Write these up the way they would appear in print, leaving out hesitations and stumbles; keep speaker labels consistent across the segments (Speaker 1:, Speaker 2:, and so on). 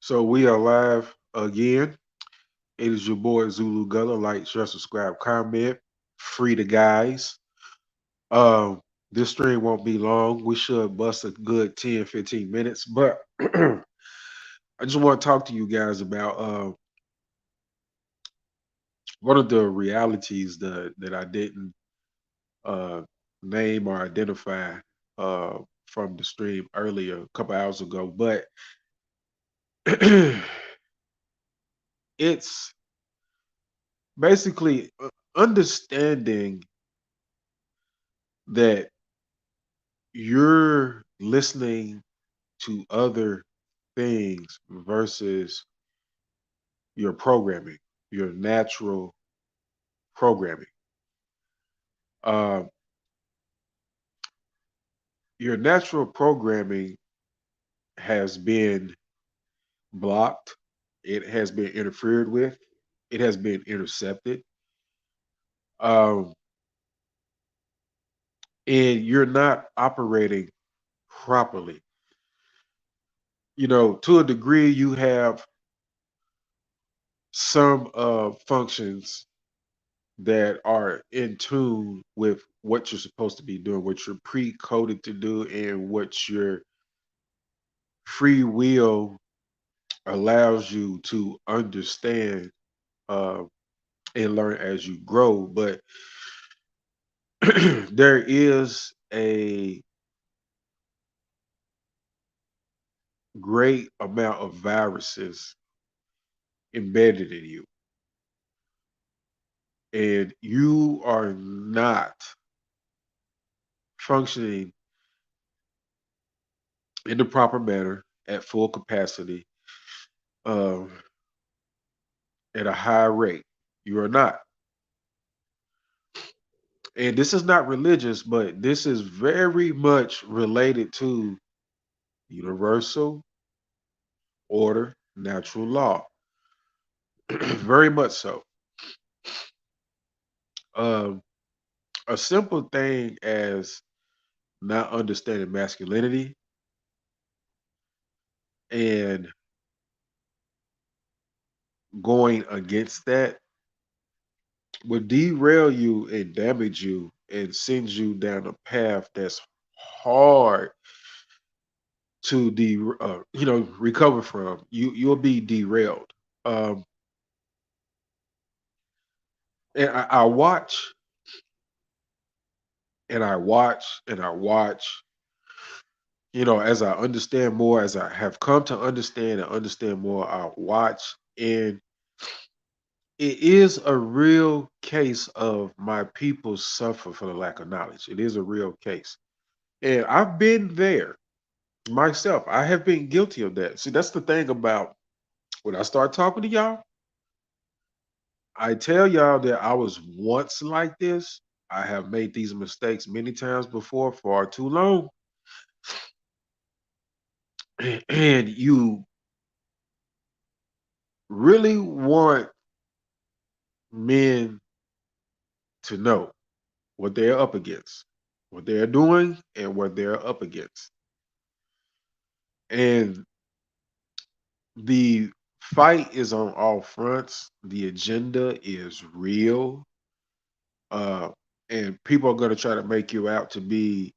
Speaker 1: So we are live again. It is your boy Zulu Gullah. Like, share, subscribe, comment. Free the guys. Um, this stream won't be long. We should bust a good 10, 15 minutes. But I just want to talk to you guys about one of the realities that I didn't uh, name or identify uh, from the stream earlier, a couple hours ago. But it's basically understanding that you're listening to other things versus your programming, your natural programming. Uh, your natural programming has been blocked, it has been interfered with, it has been intercepted, um, and you're not operating properly. You know, to a degree, you have some functions that are in tune with what you're supposed to be doing, what you're pre-coded to do, and what your free will allows you to understand uh, and learn as you grow. But there is a great amount of viruses embedded in you, and you are not functioning in the proper manner at full capacity um, at a high rate. You are not. And this is not religious, but this is very much related to universal order, natural law. Very much so. Um, a simple thing as not understanding masculinity and going against that would derail you and damage you and send you down a path that's hard to recover from. You'll be derailed. Um, and I watch and I watch and I watch, as I understand more, as I have come to understand more, I watch, and it is a real case of my people suffer for the lack of knowledge. It is a real case. And I've been there myself. I have been guilty of that. See, that's the thing about when I start talking to y'all, I tell y'all that I was once like this. I have made these mistakes many times before, far too long. And you really want men to know what they're up against, what they're doing, and what they're up against. And the fight is on all fronts. The agenda is real. Uh, and people are going to try to make you out to be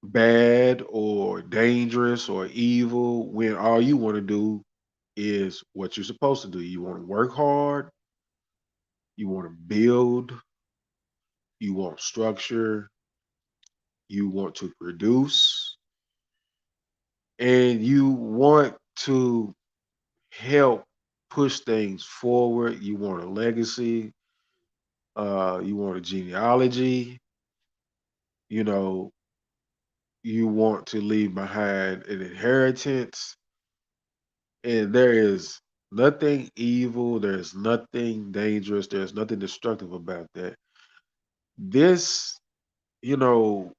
Speaker 1: bad or dangerous or evil when all you want to do is what you're supposed to do. You want to work hard, you want to build, you want structure, you want to produce, and you want to help push things forward. You want a legacy, you want a genealogy, you know, you want to leave behind an inheritance. And there is nothing evil, there's nothing dangerous, there's nothing destructive about that. This, you know,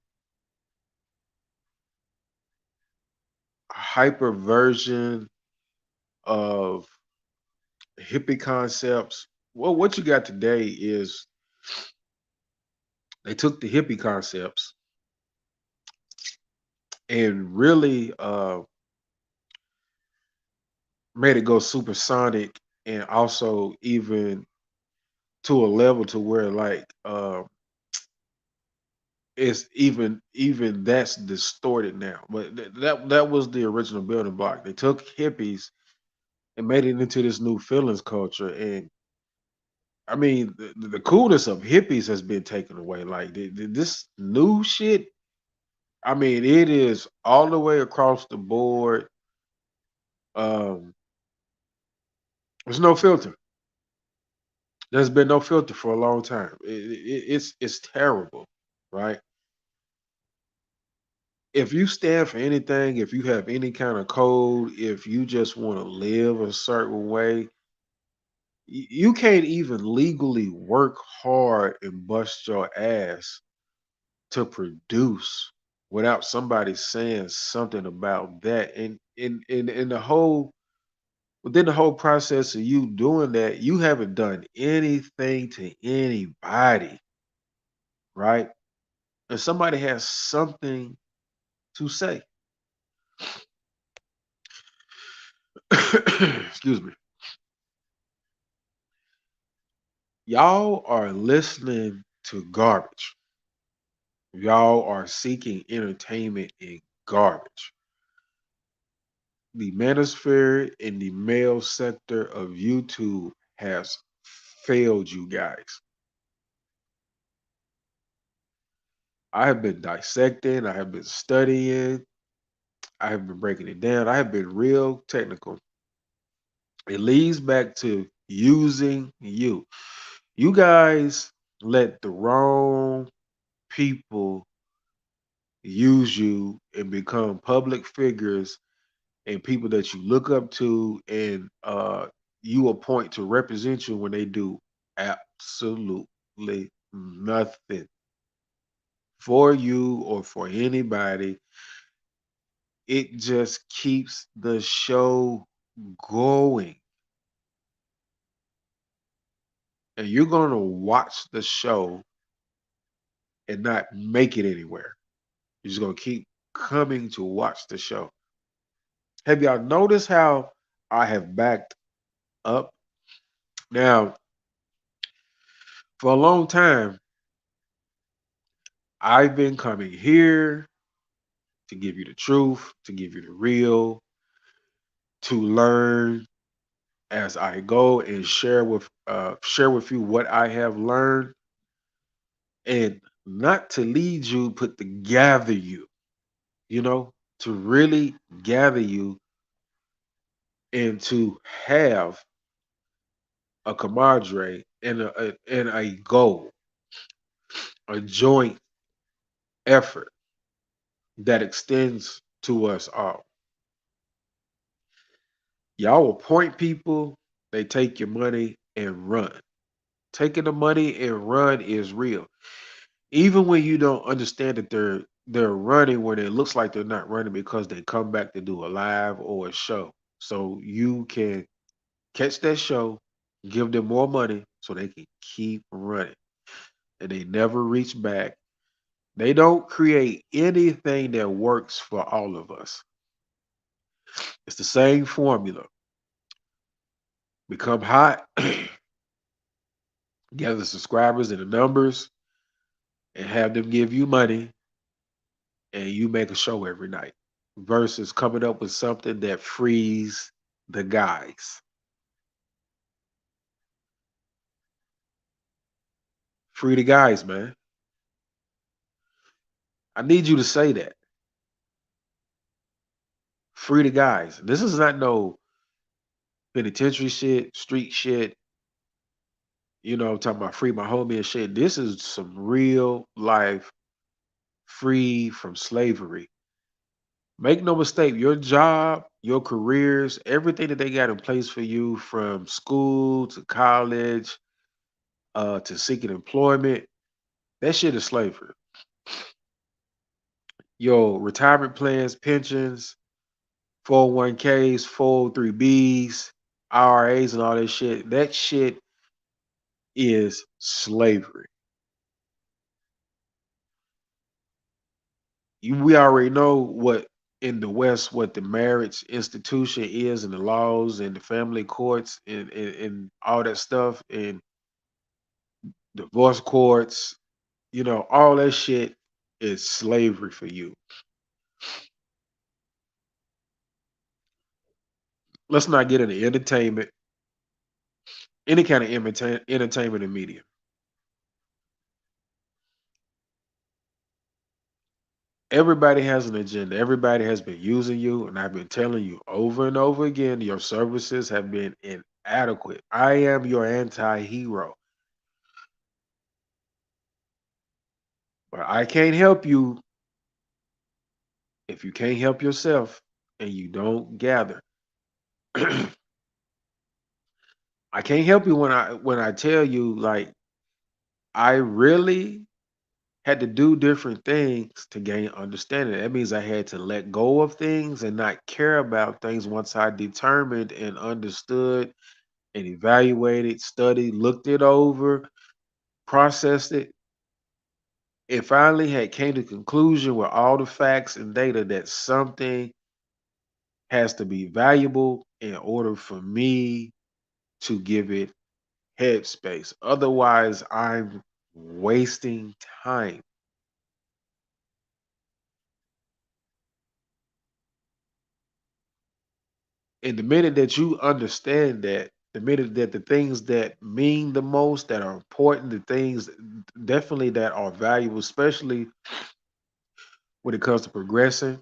Speaker 1: hyper version of hippie concepts. Well, what you got today is they took the hippie concepts and really made it go supersonic, and also even to a level to where like it's even that's distorted now. But that was the original building block. They took hippies and made it into this new feelings culture. And I mean, the coolness of hippies has been taken away. Like this new shit. I mean, it is all the way across the board. Um, there's no filter. There's been no filter for a long time. It's terrible, right? If you stand for anything, if you have any kind of code, if you just want to live a certain way, you can't even legally work hard and bust your ass to produce without somebody saying something about that. And in the whole within the whole process of you doing that, you haven't done anything to anybody, right? And somebody has something to say. Excuse me. Y'all are listening to garbage. Y'all are seeking entertainment in garbage. The manosphere in the male sector of YouTube has failed you guys. I have been dissecting, I have been studying, I have been breaking it down, I have been real technical. It leads back to using you. You guys let the wrong people use you and become public figures and people that you look up to, and you appoint to represent you when they do absolutely nothing for you or for anybody. It just keeps the show going. And you're going to watch the show and not make it anywhere. You're just going to keep coming to watch the show. Have y'all noticed how I have backed up? Now, for a long time, I've been coming here to give you the truth, to give you the real, to learn as I go and share with you what I have learned, and not to lead you, but to gather you, you know, to really gather you and to have a camaraderie and a goal, a joint effort that extends to us all. Y'all appoint people, they take your money and run. Taking the money and run is real. Even when you don't understand that they're running when it looks like they're not running because they come back to do a live or a show. So you can catch that show, give them more money so they can keep running. And they never reach back. They don't create anything that works for all of us. It's the same formula. Become hot, gather subscribers and the numbers, and have them give you money, and you make a show every night versus coming up with something that frees the guys. Free the guys, man. I need you to say that. Free the guys. This is not no penitentiary shit, street shit, talking about free my homie and shit. This is some real life free from slavery. Make no mistake, your job, your careers, everything that they got in place for you from school to college, to seeking employment, that shit is slavery. Your retirement plans, pensions, 401ks, 403bs, IRAs, and all that shit is slavery. We already know what. in the West what the marriage institution is and the laws and the family courts and all that stuff and divorce courts, all that shit is slavery for you. Let's not get into entertainment, any kind of entertainment and media. Everybody has an agenda. Everybody has been using you, and I've been telling you over and over again, your services have been inadequate. I am your anti-hero, but I can't help you if you can't help yourself and you don't gather. I can't help you when I tell you like I really had to do different things to gain understanding. That means I had to let go of things and not care about things once I determined and understood and evaluated, studied, looked it over, processed it, and finally had came to conclusion with all the facts and data that something has to be valuable in order for me to give it headspace. Otherwise, I'm wasting time. And the minute that you understand that, the minute that the things that mean the most, that are important, the things definitely that are valuable, especially when it comes to progressing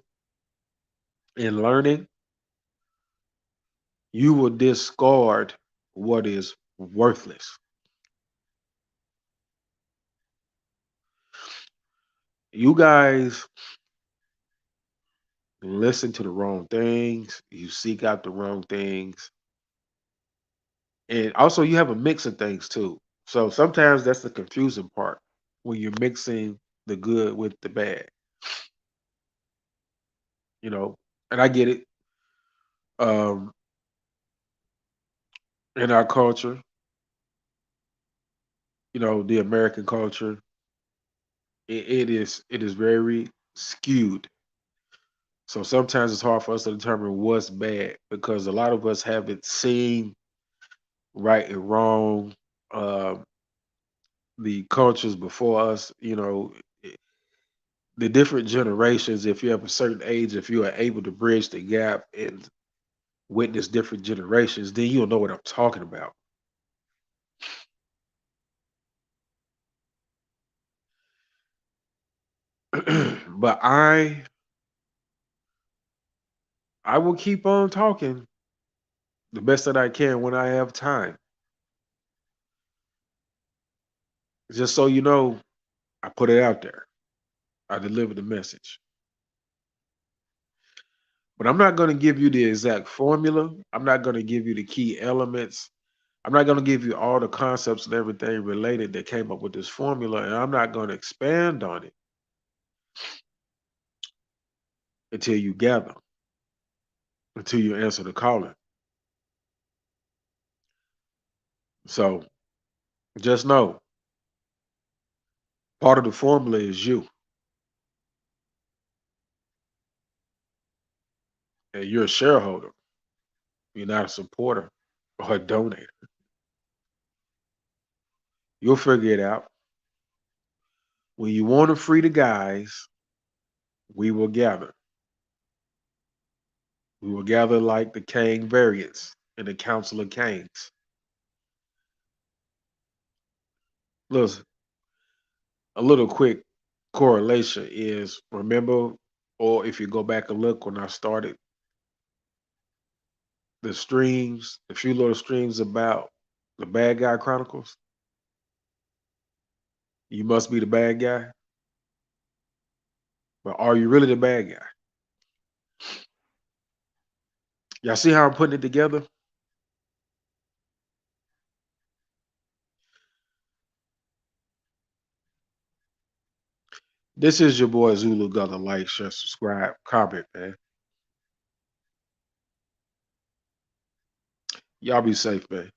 Speaker 1: and learning, you will discard what is worthless. You guys listen to the wrong things, you seek out the wrong things, and also you have a mix of things too. So sometimes that's the confusing part when you're mixing the good with the bad, you know. And I get it. Um, in our culture, the American culture, it is very skewed. So sometimes it's hard for us to determine what's bad because a lot of us haven't seen right and wrong, um, the cultures before us, the different generations. If you have a certain age, if you are able to bridge the gap and witness different generations, then you'll know what I'm talking about. But I will keep on talking the best that I can when I have time. Just so you know, I put it out there. I deliver the message. But I'm not going to give you the exact formula. I'm not going to give you the key elements. I'm not going to give you all the concepts and everything related that came up with this formula. And I'm not going to expand on it until you gather, until you answer the calling. So just know part of the formula is you, and you're a shareholder. You're not a supporter or a donator. You'll figure it out. When you want to free the guys, we will gather. We will gather like the Cain variants in the Council of Cains. Listen, a little quick correlation is remember, or if you go back and look when I started the streams, the few little streams about the bad guy chronicles, you must be the bad guy. But are you really the bad guy? Y'all see how I'm putting it together? This is your boy Zulu Gunner. Like, share, subscribe, comment, man. Y'all be safe, man.